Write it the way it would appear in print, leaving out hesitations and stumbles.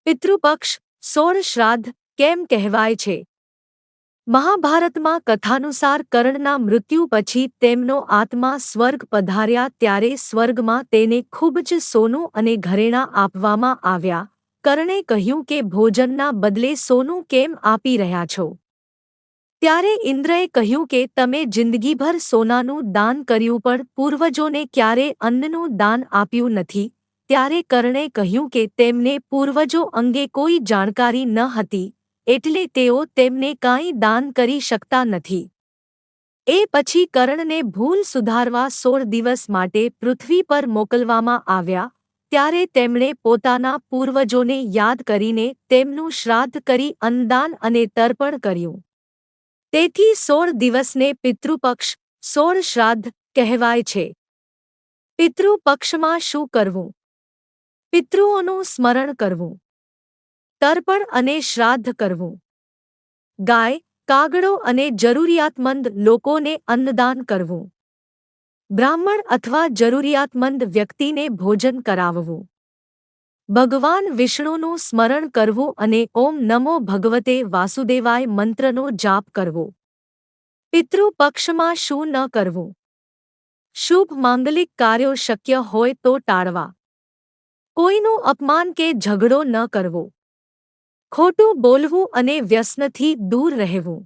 પિતૃપક્ષ સોળ શ્રાદ્ધ કેમ કહેવાય છે? મહાભારતમાં કથાનુસાર કર્ણના મૃત્યુ પછી તેમનો આત્મા સ્વર્ગ પધાર્યા ત્યારે સ્વર્ગમાં તેને ખૂબ જ સોનું અને ઘરેણાં આપવામાં આવ્યા. કર્ણે કહ્યું કે ભોજનના બદલે સોનું કેમ આપી રહ્યા છો? ત્યારે ઇન્દ્રએ કહ્યું કે તમે જિંદગીભર સોનાનું દાન કર્યું પણ પૂર્વજોને ક્યારે અન્નનું દાન આપ્યું નથી. ત્યારે કર્ણે કહ્યું કે તેમને પૂર્વજો અંગે કોઈ જાણકારી ન હતી, એટલે તેઓ તેમને કાંઈ દાન કરી શકતા નથી. એ પછી કર્ણને ભૂલ સુધારવા 16 દિવસ માટે પૃથ્વી પર મોકલવામાં આવ્યા. ત્યારે તેમણે પોતાના પૂર્વજોને યાદ કરીને તેમનું શ્રાદ્ધ કરી અન્નદાન અને તર્પણ કર્યું. તેથી 16 દિવસને પિતૃપક્ષ 16 શ્રાદ્ધ કહેવાય છે. પિતૃપક્ષમાં શું કરવું? પિતૃઓનું સ્મરણ કરવું, તર્પણ અને શ્રાદ્ધ કરવું, ગાય, કાગડો અને જરૂરિયાતમંદ લોકોને અન્નદાન કરવું, બ્રાહ્મણ અથવા જરૂરિયાતમંદ વ્યક્તિને ભોજન કરાવવું, ભગવાન વિષ્ણુનું સ્મરણ કરવું અને ઓમ નમો ભગવતે વાસુદેવાય મંત્રનો જાપ કરવો. પિતૃપક્ષમાં શું ન કરવું? શુભ માંગલિક કાર્યો શક્ય હોય તો ટાળવા. કોઈનું અપમાન કે ઝઘડો ન કરવો. ખોટું બોલવું અને વ્યસનથી દૂર રહેવું.